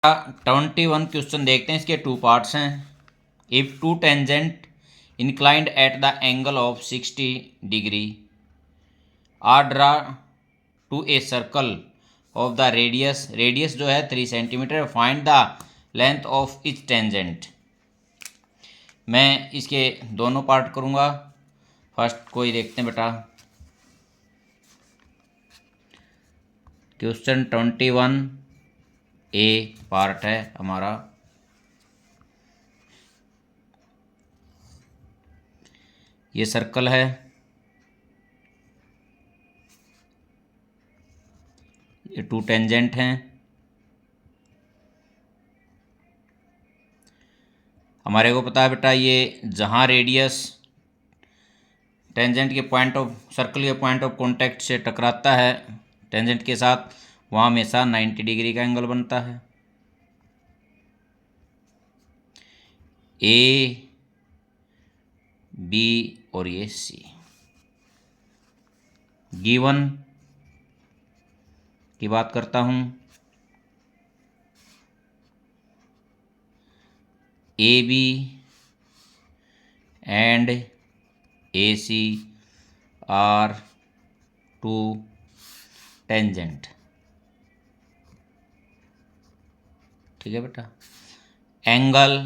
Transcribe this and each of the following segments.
21 question देखते हैं, इसके टू पार्ट्स हैं। If two tangent inclined at the angle of 60 degree are draw to a circle of the radius जो है 3 centimetre. Find the length of each tangent. मैं इसके दोनों पार्ट करूँगा। फर्स्ट कोई देखते हैं बेटा, क्वेश्चन 21 ए पार्ट है हमारा। ये सर्कल है, ये टू टेंजेंट हैं। हमारे को पता है बेटा, ये जहाँ रेडियस टेंजेंट के पॉइंट ऑफ सर्कल के पॉइंट ऑफ कांटेक्ट से टकराता है टेंजेंट के साथ, वहाँ हमेशा 90 डिग्री का एंगल बनता है। ए बी और ये सी। गिवन की बात करता हूँ, A B and A C are two tangent. ठीक है बेटा। Angle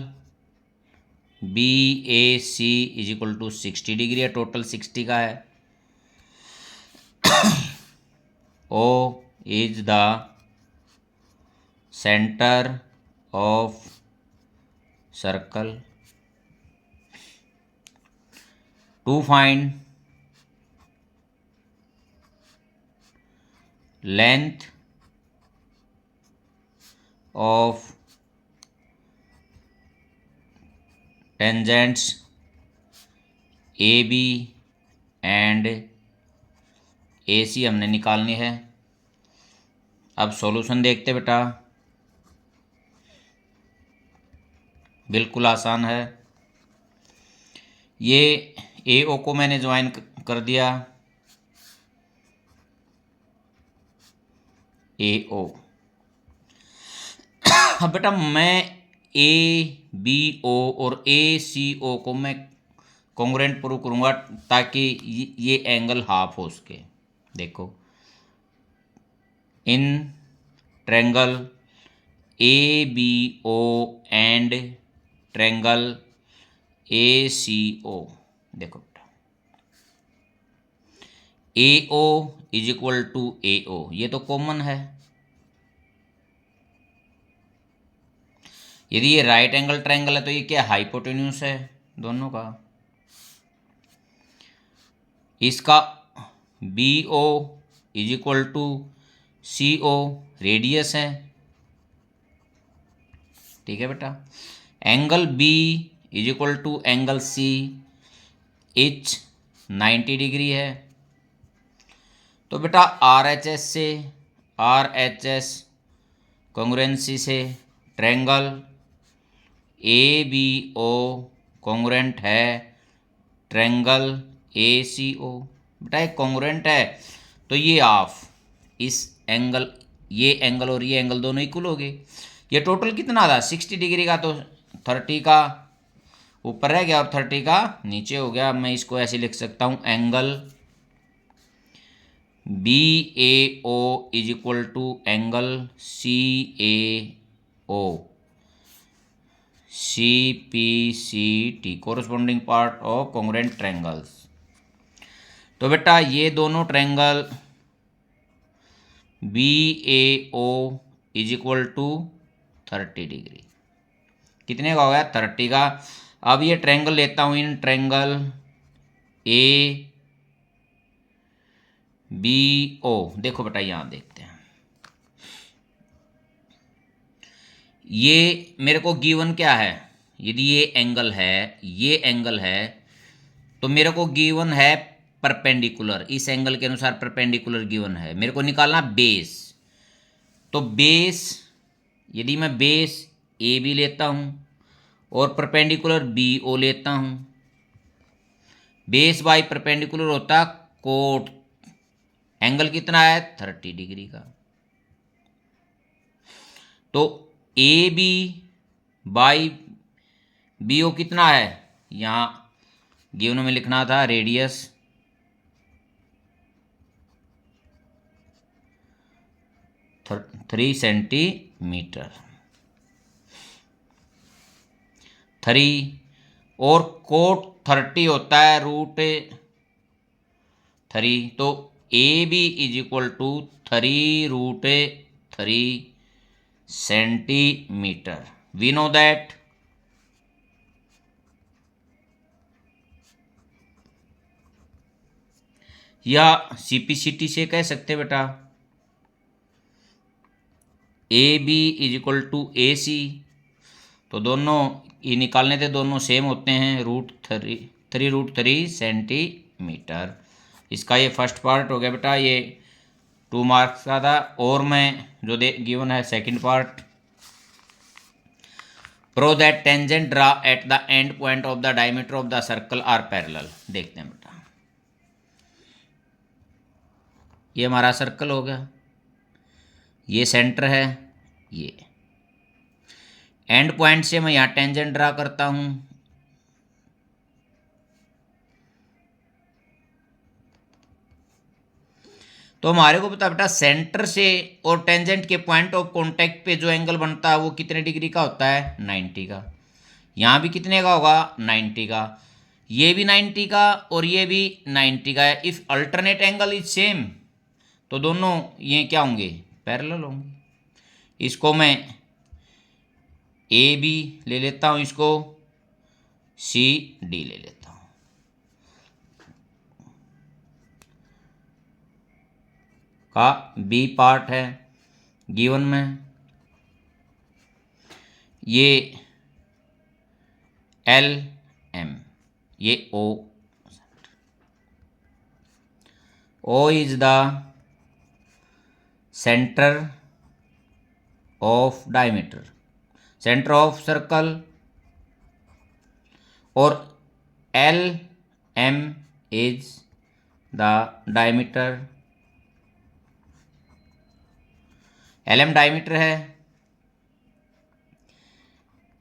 B A C is equal to 60 degree है, टोटल 60 का है। O is the centre of circle. To find length of tangents A B and A C हमने निकालनी है। अब सॉल्यूशन देखते बेटा, बिल्कुल आसान है। ये ए ओ को मैंने ज्वाइन कर दिया, ए ओ। अब बेटा मैं ए बी ओ और ए सी ओ को मैं कॉन्ग्रुएंट प्रूव करूँगा ताकि ये एंगल हाफ हो सके। देखो, in triangle A B O and triangle A C O, देखो बेटा, A O is equal to A O, ये तो कॉमन है। यदि ये राइट एंगल ट्रायंगल है तो ये क्या हाइपोटेन्यूस है दोनों का। इसका B O is equal to C O radius है। ठीक है बेटा। Angle B is equal to angle C each 90 degree है। तो बेटा आर एच एस से आर एच एस कॉन्ग्रुएंसी से triangle A B O congruent है ट्रायंगल ए सी ओ। बेटा एक कॉन्ग्रुएंट है तो ये ऑफ इस एंगल, ये एंगल और ये एंगल दोनों इक्वल हो गए। ये टोटल कितना था 60 डिग्री का, तो 30 का ऊपर रह गया और 30 का नीचे हो गया। मैं इसको ऐसे लिख सकता हूँ, angle B A O is equal to angle C A O C P C T, corresponding part of congruent triangles. तो बेटा ये दोनों triangle B A O is equal to 30 degree, कितने का हो गया 30 का। अब ये ट्रायंगल लेता हूँ, इन ट्रायंगल ए बी ओ। देखो बेटा यहाँ देखते हैं, ये मेरे को गिवन क्या है, यदि ये एंगल है, ये एंगल है, तो मेरे को गिवन है परपेंडिकुलर, इस एंगल के अनुसार परपेंडिकुलर गिवन है। मेरे को निकालना बेस। तो बेस, यदि मैं बेस ए बी लेता हूँ और परपेंडिकुलर बी ओ लेता हूँ, बेस बाई परपेंडिकुलर होता कोट। एंगल कितना है 30 डिग्री का। तो A B by B O कितना है, यहाँ गिवन में लिखना था रेडियस 3 सेंटीमीटर 3 और कोट 30 होता है √3, तो A B is equal to 3√3 centimetre. We know that या सीपीसीटी से कह सकते बेटा A B is equal to A C, तो दोनों ये निकालने थे, दोनों सेम होते हैं √3 सेंटीमीटर। इसका ये फर्स्ट पार्ट हो गया बेटा, ये 2 मार्क्स का था। और मैं जो गिवन है second part, prove that tangent draw at the end point of the diameter of the circle are parallel. देखते हैं बेटा, ये हमारा सर्कल हो गया, ये सेंटर है, ये एंड पॉइंट से मैं यहाँ टेंजेंट ड्रा करता हूँ। तो हमारे को पता बेटा सेंटर से और टेंजेंट के पॉइंट ऑफ कांटेक्ट पे जो एंगल बनता है वो कितने डिग्री का होता है, 90 का। यहाँ भी कितने का होगा, 90 का। ये भी 90 का और ये भी 90 का है। If alternate angle is same, तो दोनों ये क्या होंगे, पैरेलल होंगे। इसको मैं ए बी ले लेता हूँ, इसको सी डी ले लेता हूँ। का बी पार्ट है गिवन में, ये एल एम, ये O is the centre of diameter, centre of circle, और L M is the diameter, L M diameter है।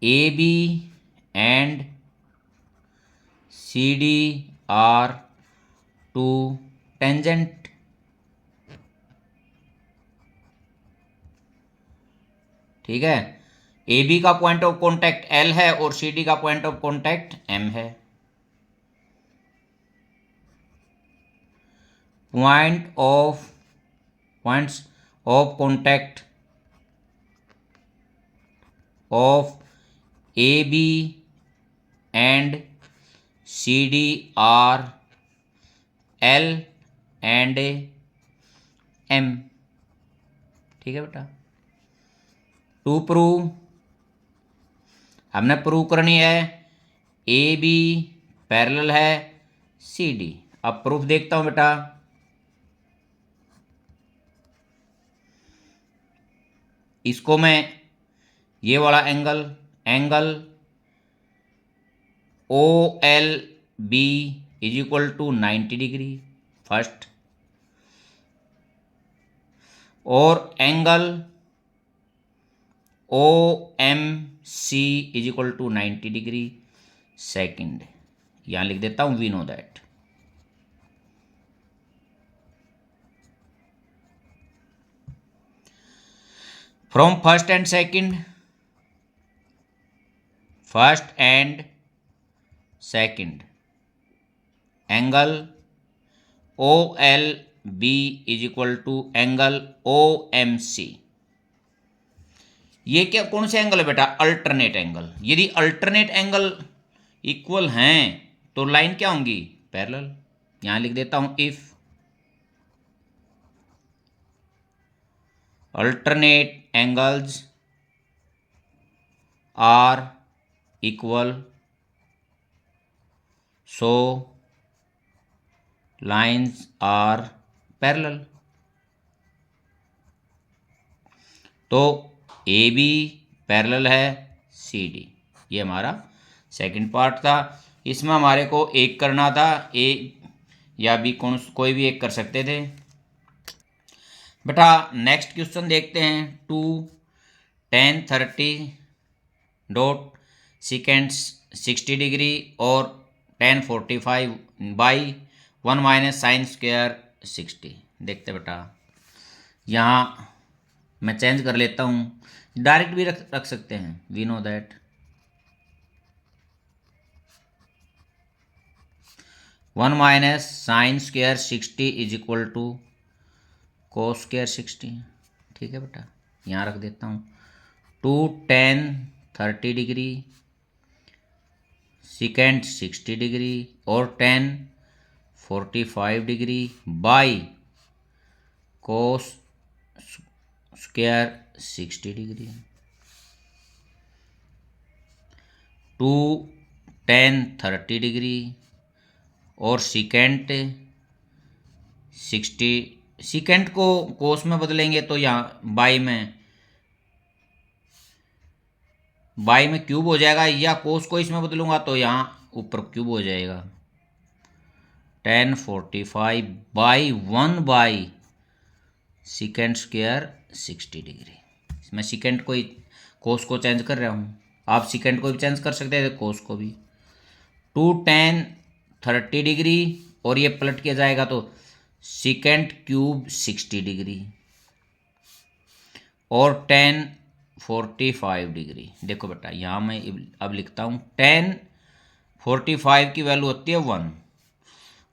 A B and C D are 2 tangent, ठीक है। ए बी का point of contact L है और C D का point of contact M है। Points of contact of A B and C D are L and M, ठीक है बेटा। टू प्रूव, हमने प्रूव करनी है ए बी पैरेलल है सी डी। अब प्रूफ देखता हूं बेटा, इसको मैं ये वाला angle O L B is equal to 90 degree first, और angle O M C is equal to 90 degree second. यहां लिख देता हूं we know that from first and second angle O L B is equal to angle O M C. ये क्या, कौन से angle है बेटा, अल्टरनेट एंगल। यदि अल्टरनेट एंगल इक्वल हैं तो लाइन क्या होंगी, पैरेलल। यहां लिख देता हूं if alternate angles are equal so lines are parallel. तो ए बी पैरेलल है सी डी, ये हमारा सेकंड पार्ट था। इसमें हमारे को एक करना था, ए या बी कोई भी एक कर सकते थे बेटा। नेक्स्ट क्वेश्चन देखते हैं tan 30 सेकेंड 60 डिग्री और tan 45 by 1 minus sine square 60। देखते बेटा, यहाँ मैं चेंज कर लेता हूँ, डायरेक्ट भी रख सकते हैं। We know that 1 minus sine square 60 is equal to cos square 60। ठीक है बेटा, यहाँ रख देता हूँ। 2 tan 30 डिग्री सेकेंड 60 डिग्री और tan 45 degree by cos square 60 degree. 2 tan 30 degree और सेकेंड 60, सेकेंड को कोस में बदलेंगे तो यहाँ बाई में क्यूब हो जाएगा, या कोस को इसमें बदलूंगा तो यहाँ ऊपर क्यूब हो जाएगा। tan 45 by 1 by second square 60 degree. मैं सेकेंड को कोस को चेंज कर रहा हूँ, आप सेकेंड को भी चेंज कर सकते हैं, कोस को भी। 2 tan 30 डिग्री और ये पलट किया जाएगा तो सेकेंड क्यूब 60 डिग्री और tan 45 डिग्री। देखो बेटा, यहाँ मैं अब लिखता हूँ tan 45 की वैल्यू होती है 1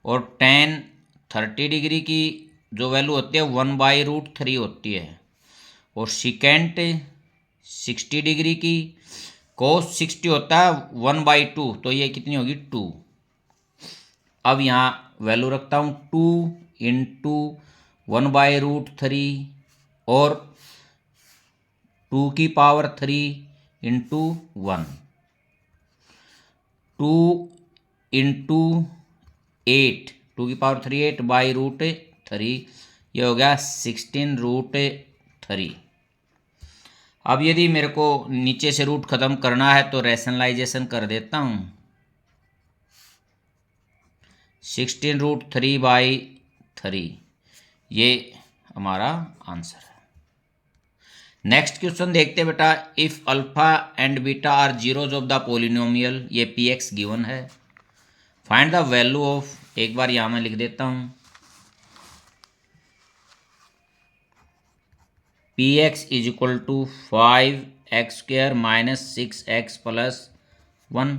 और tan 30 डिग्री की जो वैल्यू होती है 1/√3 होती है, और सेकेंड 60 डिग्री की कोस 60 होता है 1/2, तो ये कितनी होगी 2। अब यहाँ वैल्यू रखता हूँ 2 इंटू 1/√3 और 2 की पावर 3 इंटू 1, 2 इंटू 8, 2 की पावर 3 8/√3, ये हो गया 16√3। अब यदि मेरे को नीचे से रूट खत्म करना है तो रैशनलाइजेशन कर देता हूँ। 16√3/3, ये हमारा आंसर है। नेक्स्ट क्वेश्चन देखते हैं बेटा। If alpha and beta are zeros of the polynomial, ये px गिवन है, फाइंड द वैल्यू ऑफ, एक बार यहाँ मैं लिख देता हूँ, px is equal to 5x² minus 6x plus 1।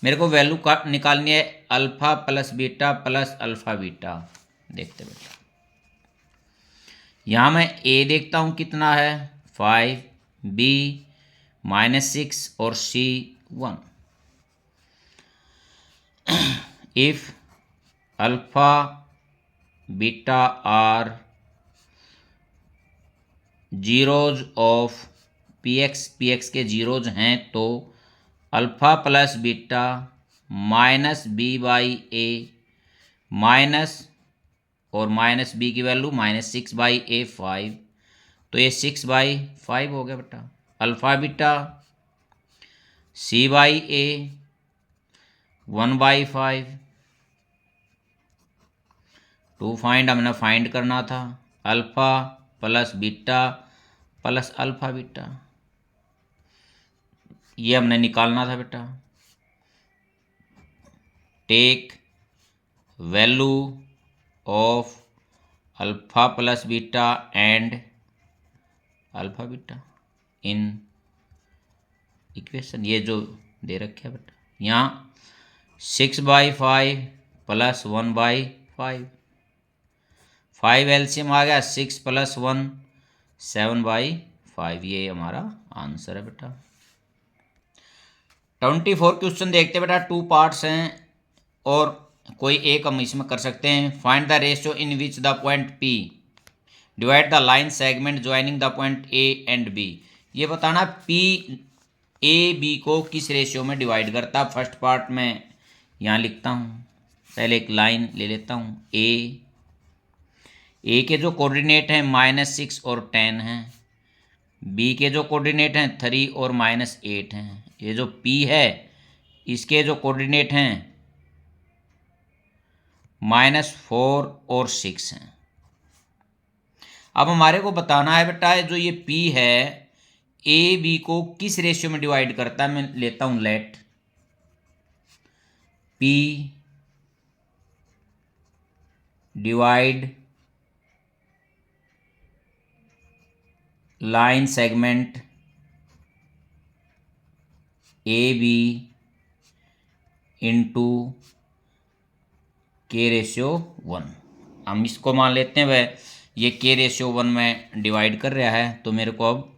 मेरे को वैल्यू निकालनी है alpha plus beta plus alpha beta. देखते बेटा, यहाँ मैं a देखता हूँ कितना है 5, b -6 और c 1। If alpha beta are zeros of px के जीरोज हैं तो alpha plus beta minus b/a minus और माइनस b की वैल्यू -6/a 5, तो ये 6/5 हो गया बेटा। Alpha beta c/a 1/5, to find, हमने फाइंड करना था alpha plus beta plus alpha beta, ये हमने निकालना था बेटा। Take value of alpha plus beta and alpha beta in equation, ये जो दे रखे है बेटा, यहाँ 6/5 प्लस 1/5, 5 एलसीएम आ गया, 6 प्लस 1 7/5, ये हमारा आंसर है बेटा। 24 क्वेश्चन देखते हैं बेटा। 2 पार्ट्स हैं और कोई एक हम इसमें कर सकते हैं। Find the ratio in which the point P divide the line segment joining the point A and B। ये बताना P A B को किस रेशियो में डिवाइड करता है। फर्स्ट पार्ट में यहाँ लिखता हूँ, पहले एक लाइन ले लेता हूँ। A के जो कोऑर्डिनेट हैं -6 और 10 हैं, B के जो कोऑर्डिनेट हैं 3 और -8 हैं, ये जो P है इसके जो कोऑर्डिनेट हैं -4 और 6 हैं। अब हमारे को बताना है बेटा जो ये P है ए बी को किस रेशियो में डिवाइड करता है, मैं लेता हूं let P divide line segment A B into K ratio 1। हम इसको मान लेते हैं वह ये के रेशियो 1 में डिवाइड कर रहा है, तो मेरे को अब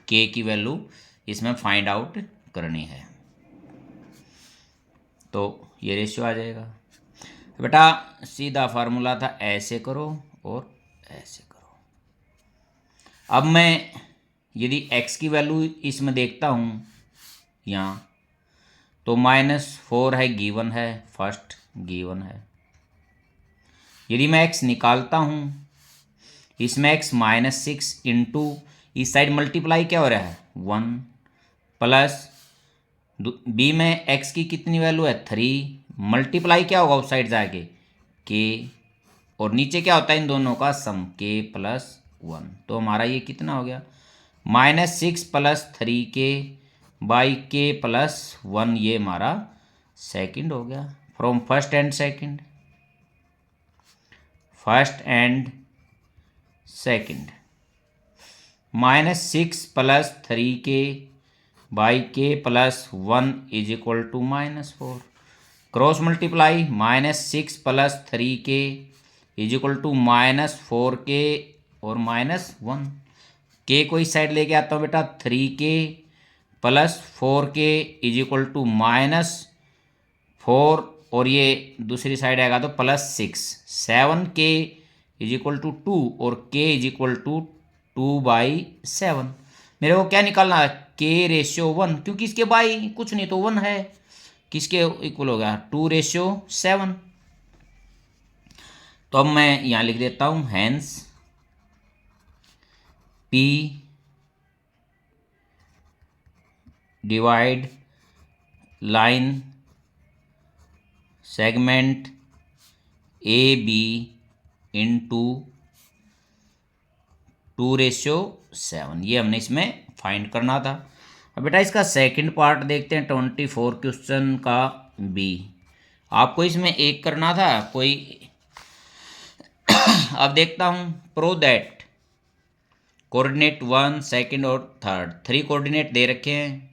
के की वैल्यू इसमें फाइंड आउट करनी है। तो ये रेशियो आ जाएगा। बेटा सीधा फार्मूला था, ऐसे करो और ऐसे करो। अब मैं यदि x की वैल्यू इसमें देखता हूँ यहाँ, तो -4 है गिवन है, फर्स्ट गिवन है। यदि मैं x निकालता हूँ, इसमें x -6 इंटू इस साइड मल्टीप्लाई क्या हो रहा है 1 प्लस बी में x की कितनी वैल्यू है 3, मल्टीप्लाई क्या होगा उस साइड जाके k, और नीचे क्या होता है इन दोनों का सम k + 1। तो हमारा ये कितना हो गया -6 + 3k बाई k + 1, ये हमारा सेकंड हो गया from first and second. First and second -6 + 3k by k + 1 = -4। Cross multiply -6 + 3k = -4k और -1। k को इस साइड लेके आता हूँ बेटा 3k + 4k = -4, और ये दूसरी साइड आएगा तो +6, 7k = 2 और k = 2/7। मेरे को क्या निकालना है k रेशियो 1, क्योंकि इसके बाई कुछ नहीं तो 1 है, किसके इक्वल हो गया 2:7। तो अब मैं यहाँ लिख देता हूँ hence P divide line segment A B into 2:7, ये हमने इसमें फाइंड करना था। अब बेटा इसका सेकंड पार्ट देखते हैं 24 क्वेश्चन का बी। आपको इसमें एक करना था कोई अब देखता हूँ प्रो दैट कोऑर्डिनेट 1, सेकंड और थर्ड 3 कोऑर्डिनेट दे रखे हैं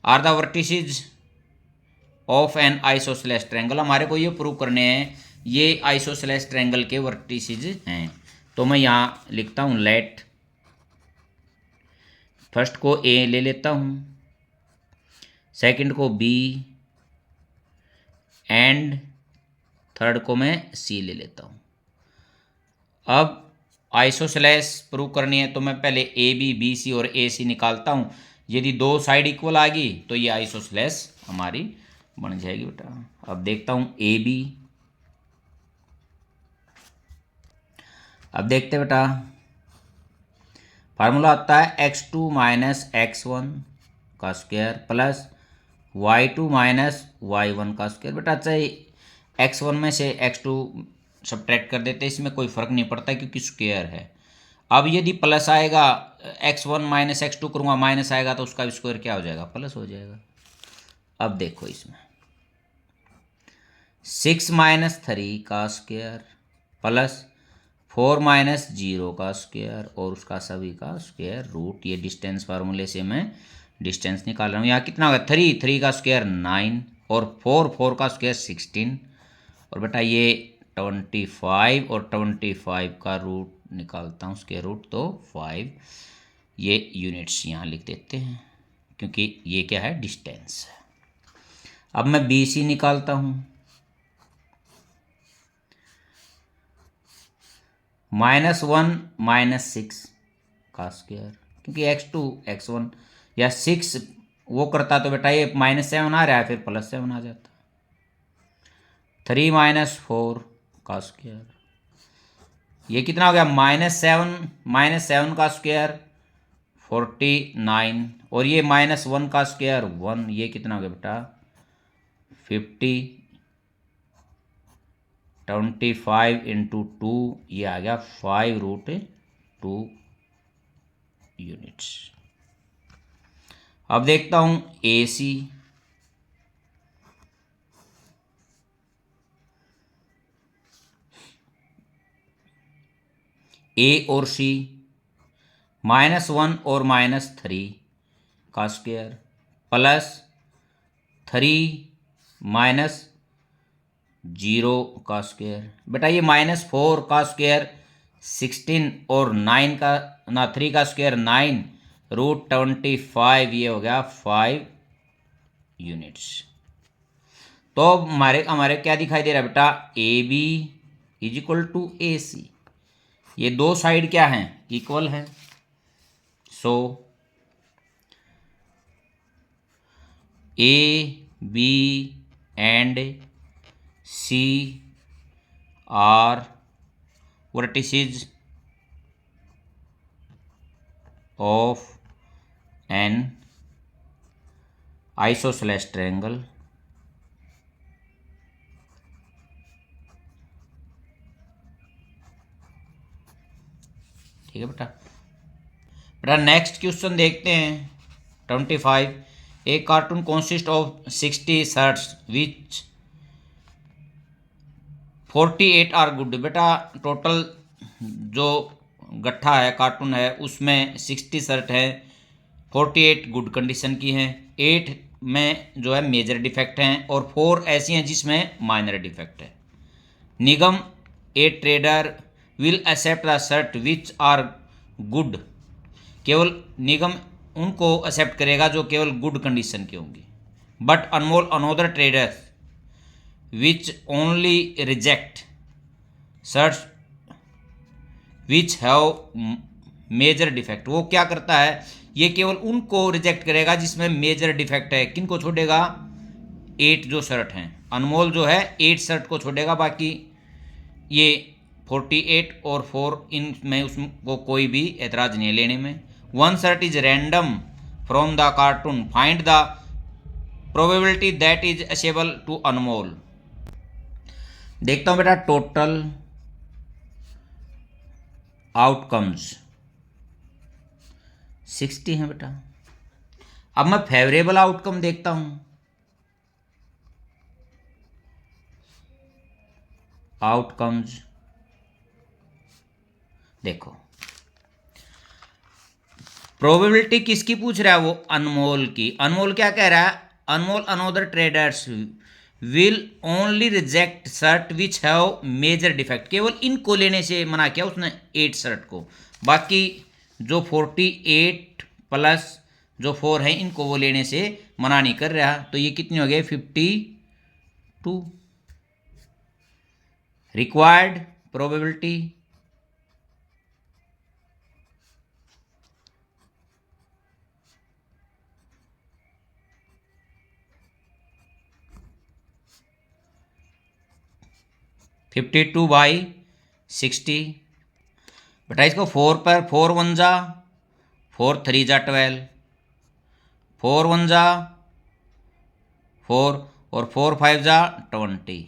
are the vertices of an isosceles triangle. हमारे को ये प्रूव करने हैं ये आइसोसेलेस ट्रायंगल के वर्टिसेस हैं। तो मैं यहाँ लिखता हूँ लेट फर्स्ट को ए ले लेता हूँ, सेकंड को बी एंड थर्ड को मैं सी ले लेता हूँ। अब आइसोसेलेस प्रूव करनी है तो मैं पहले ए बी बी सी और ए सी निकालता हूँ। यदि दो साइड इक्वल आ गई तो ये आइसोसेलेस हमारी बन जाएगी बेटा। अब देखता हूँ ए बी, अब देखते बेटा फार्मूला आता है x2 - x1 का स्क्वायर प्लस y2 - y1 का स्क्वायर। बेटा चाहे x1 में से x2 सब्ट्रैक्ट कर देते, इसमें कोई फ़र्क नहीं पड़ता क्योंकि स्क्वायर है। अब यदि प्लस आएगा x1 - x2 करूँगा माइनस आएगा तो उसका स्क्वायर क्या हो जाएगा प्लस हो जाएगा। अब देखो इसमें 6 - 3 का स्क्वायर प्लस 4 - 0 का स्क्वायर और उसका सभी का स्क्वायर रूट। ये डिस्टेंस फार्मूले से मैं डिस्टेंस निकाल रहा हूँ। यहाँ कितना होगा 3 का स्क्वायर 9 और 4 का स्क्वायर 16, और बेटा ये 25 और 25 का रूट निकालता हूँ स्क्वायर रूट तो 5। ये यूनिट्स यहाँ लिख देते हैं क्योंकि ये क्या है डिस्टेंस है। अब मैं बी सी निकालता हूँ -1 - 6 का स्क्वायर, क्योंकि x2 x1 या 6 वो करता तो बेटा ये -7 आ रहा है फिर +7 आ जाता। 3 - 4 का स्क्वायर, ये कितना हो गया -7 का स्क्वायर 49 और ये -1 का स्क्वायर 1, ये कितना हो गया बेटा 50। 25 × 2 ये आ गया 5√2 यूनिट्स। अब देखता हूँ ए सी, ए और सी, -1 और -3 का स्क्वायर प्लस 3 -0 का स्क्वायर। बेटा ये -4 का स्क्वायर 16 और 9 का ना 3 का स्क्वायर 9 √25, ये हो गया 5 यूनिट्स। तो हमारे हमारे क्या दिखाई दे रहा है बेटा, A B is equal to A C. ये दो साइड क्या हैं, इक्वल हैं। So A B and C are vertices of an isosceles triangle. ठीक है बेटा। बेटा नेक्स्ट क्वेश्चन देखते हैं 25। A carton consist of 60 shirts which 48 are good. बेटा टोटल जो गट्ठा है कार्टून है उसमें 60 शर्ट है, 48 गुड कंडीशन की हैं, 8 में जो है मेजर डिफेक्ट हैं और 4 ऐसी हैं जिसमें माइनर डिफेक्ट है। Nigam a trader will accept the shirt which are good. केवल निगम उनको एक्सेप्ट करेगा जो केवल गुड कंडीशन की होंगी। But Anmol another trader which only reject shirts which have major defect. वो क्या करता है, ये केवल उनको रिजेक्ट करेगा जिसमें मेजर डिफेक्ट है। किन को छोड़ेगा, 8 जो शर्ट हैं। अनमोल जो है 8 शर्ट को छोड़ेगा, बाकी ये 48 और 4 इनमें उसको कोई भी एतराज़ नहीं है लेने में। 1 shirt is random from the carton, find the probability that is acceptable to Anmol. देखता हूँ बेटा टोटल आउटकम्स 60 है बेटा। अब मैं फेवरेबल आउटकम देखता हूं। आउटकम्स देखो, प्रोबेबिलिटी किसकी पूछ रहा है, वो अनमोल की। अनमोल क्या कह रहा है, Anmol another traders will only reject shirt which have major defect. केवल इनको लेने से मना किया उसने 8 शर्ट को, बाकी जो 48 प्लस जो 4 है इनको वो लेने से मना नहीं कर रहा। तो ये कितनी हो गई, 52। Required probability 52/60। बेटा इसको 4 पर 4 1 जा 4 3 जा 12, 4 1 जा 4 और 4 5 जा 20,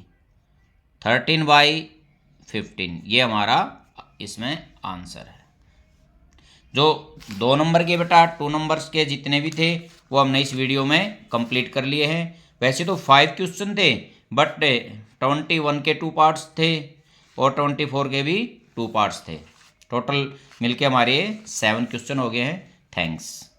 13/15। ये हमारा इसमें आंसर है। जो 2 नंबर के बेटा 2 नंबर्स के जितने भी थे वो हमने इस वीडियो में कंप्लीट कर लिए हैं। वैसे तो 5 क्वेश्चन थे, बट 21 के 2 पार्ट्स थे और 24 के भी 2 पार्ट्स थे। टोटल मिलके हमारे 7 क्वेश्चन हो गए हैं। थैंक्स।